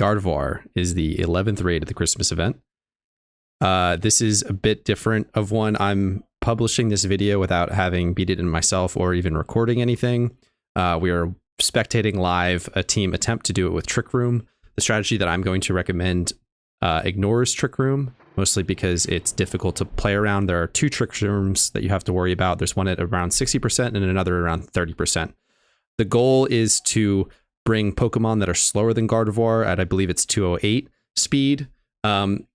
Gardevoir is the 11th raid at the Christmas event. This is a bit different of one. I'm publishing this video without having beat it in myself or even recording anything. We are spectating live a team attempt to do it with Trick Room. The strategy that I'm going to recommend ignores Trick Room, mostly because it's difficult to play around. There are 2 Trick Rooms that you have to worry about. There's one at around 60% and another around 30%. The goal is to bring Pokemon that are slower than Gardevoir at, I believe it's 208 speed, and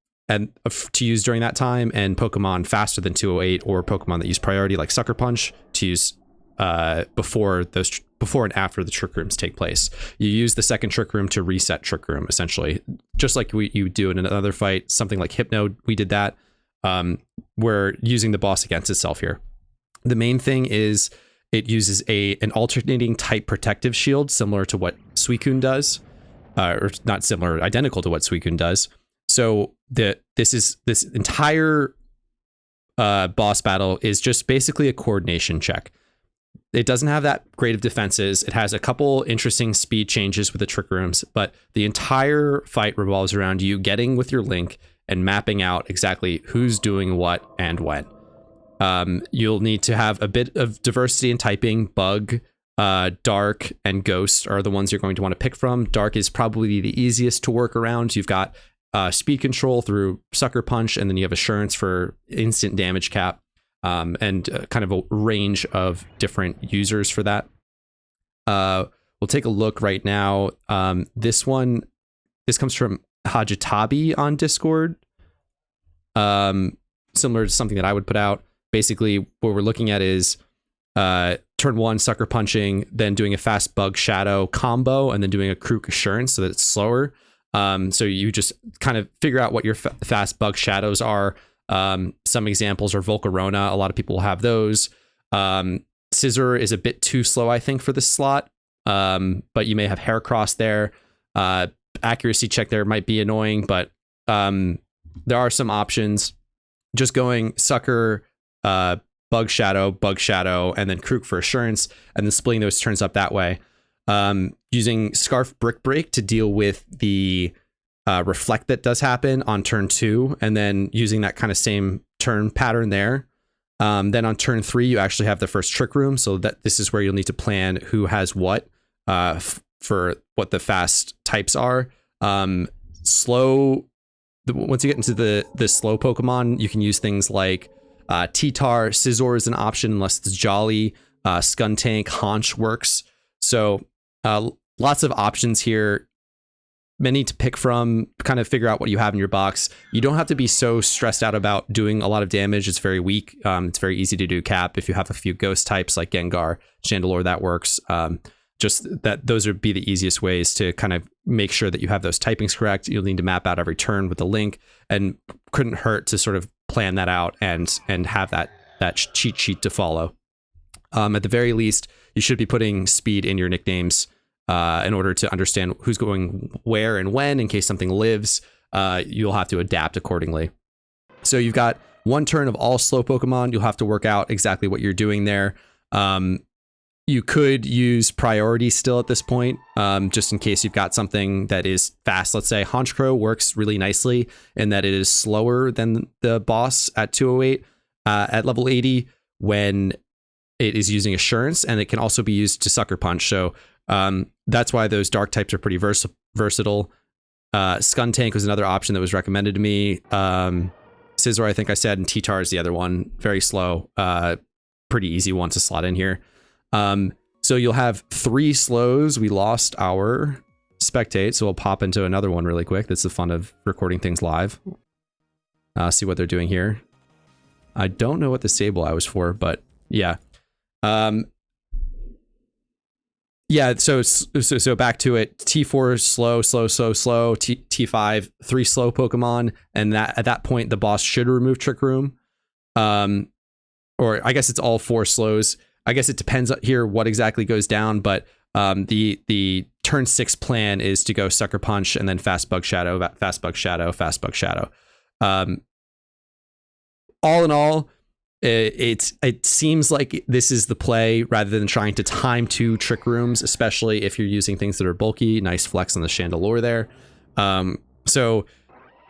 to use during that time, and Pokemon faster than 208 or Pokemon that use priority like Sucker Punch to use before and after the Trick Rooms take place. You use the second Trick Room to reset Trick Room, essentially, just like you do in another fight, something like Hypno. We did that. We're using the boss against itself here. The main thing is it uses an alternating type protective shield, similar to what Suicune does, or not similar, identical to what Suicune does. So this entire boss battle is just basically a coordination check. It doesn't have that great of defenses. It has a couple interesting speed changes with the Trick Rooms, but the entire fight revolves around you getting with your Link and mapping out exactly who's doing what and when. You'll need to have a bit of diversity in typing. Bug, Dark, and Ghost are the ones you're going to want to pick from. Dark is probably the easiest to work around. You've got speed control through Sucker Punch, and then you have Assurance for instant damage cap, and kind of a range of different users for that. We'll take a look right now. This comes from Hajitabi on Discord, similar to something that I would put out. Basically, what we're looking at is turn 1 Sucker Punching, then doing a fast Bug Shadow combo, and then doing a Krook Assurance so that it's slower. So you just kind of figure out what your fast Bug Shadows are. Some examples are Volcarona. A lot of people have those. Scissor is a bit too slow, I think, for this slot. But you may have Heracross there. Accuracy check there might be annoying, but there are some options. Just going Sucker, Bug Shadow, and then Krook for Assurance, and then splitting those turns up that way. Using Scarf Brick Break to deal with the reflect that does happen on turn 2, and then using that kind of same turn pattern there. Then on turn 3, you actually have the first Trick Room, so that this is where you'll need to plan who has what for what the fast types are. Slow. Once you get into the slow Pokemon, you can use things like T-Tar. Scizor is an option unless it's Jolly. Skuntank, Haunch works. So lots of options here. Many to pick from. Kind of figure out what you have in your box. You don't have to be so stressed out about doing a lot of damage. It's very weak. It's very easy to do cap. If you have a few ghost types like Gengar, Chandelure, that works. Just that those would be the easiest ways to kind of make sure that you have those typings correct. You'll need to map out every turn with the Link, and couldn't hurt to sort of plan that out and have that cheat sheet to follow. At the very least, you should be putting speed in your nicknames in order to understand who's going where and when. In case something lives, you'll have to adapt accordingly. So you've got 1 turn of all slow Pokemon. You'll have to work out exactly what you're doing there. You could use priority still at this point, just in case you've got something that is fast. Let's say Honchkrow works really nicely in that it is slower than the boss at 208 at level 80 when it is using Assurance, and it can also be used to Sucker Punch. So that's why those dark types are pretty versatile. Skuntank was another option that was recommended to me. Scizor, I think I said, and T-Tar is the other one. Very slow, pretty easy one to slot in here. So you'll have 3 slows. We lost our spectate, so we'll pop into another one really quick. That's the fun of recording things live. See what they're doing here. I don't know what the Sableye was for, but yeah. Yeah, so back to it. T4 slow. T5 3 slow Pokemon, and that at that point the boss should remove Trick Room. Or I guess it's all 4 slows. I guess it depends here what exactly goes down, but the turn 6 plan is to go Sucker Punch and then Fast Bug Shadow, Fast Bug Shadow, Fast Bug Shadow. All in all, it seems like this is the play rather than trying to time 2 Trick Rooms, especially if you're using things that are bulky. Nice flex on the Chandelure there. So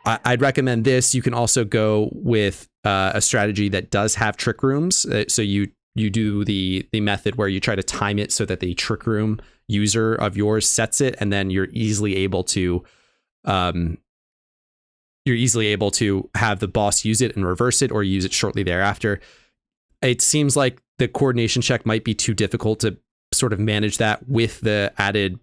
I'd recommend this. You can also go with a strategy that does have trick rooms. So you do the method where you try to time it so that the trick room user of yours sets it, and then you're easily able to have the boss use it and reverse it, or use it shortly thereafter. It seems like the coordination check might be too difficult to sort of manage that with the added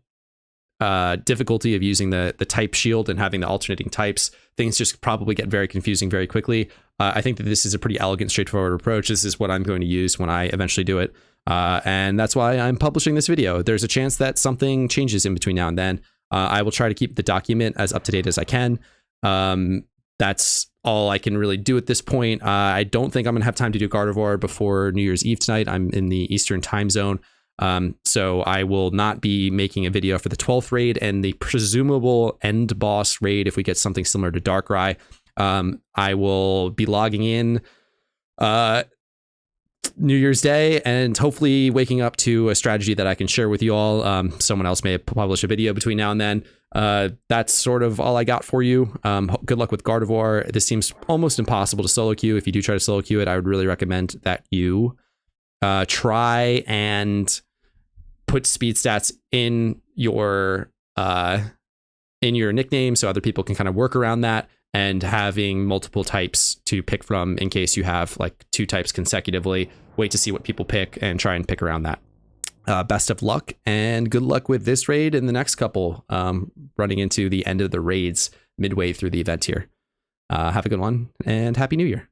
difficulty of using the type shield and having the alternating types. Things just probably get very confusing very quickly. I think that this is a pretty elegant, straightforward approach. This is what I'm going to use when I eventually do it. And that's why I'm publishing this video. There's a chance that something changes in between now and then. I will try to keep the document as up to date as I can. That's all I can really do at this point. I don't think I'm gonna have time to do Gardevoir before New Year's Eve tonight. I'm in the Eastern time zone. So I will not be making a video for the 12th raid and the presumable end boss raid if we get something similar to Darkrai. I will be logging in New Year's Day and hopefully waking up to a strategy that I can share with you all. Someone else may publish a video between now and then. That's sort of all I got for you. Good luck with Gardevoir. This seems almost impossible to solo queue. If you do try to solo queue it, I would really recommend that you try and put speed stats in your nickname so other people can kind of work around that, and having multiple types to pick from in case you have like 2 types consecutively. Wait to see what people pick and try and pick around that. Best of luck and good luck with this raid and the next couple, running into the end of the raids midway through the event here. Have a good one and Happy New Year.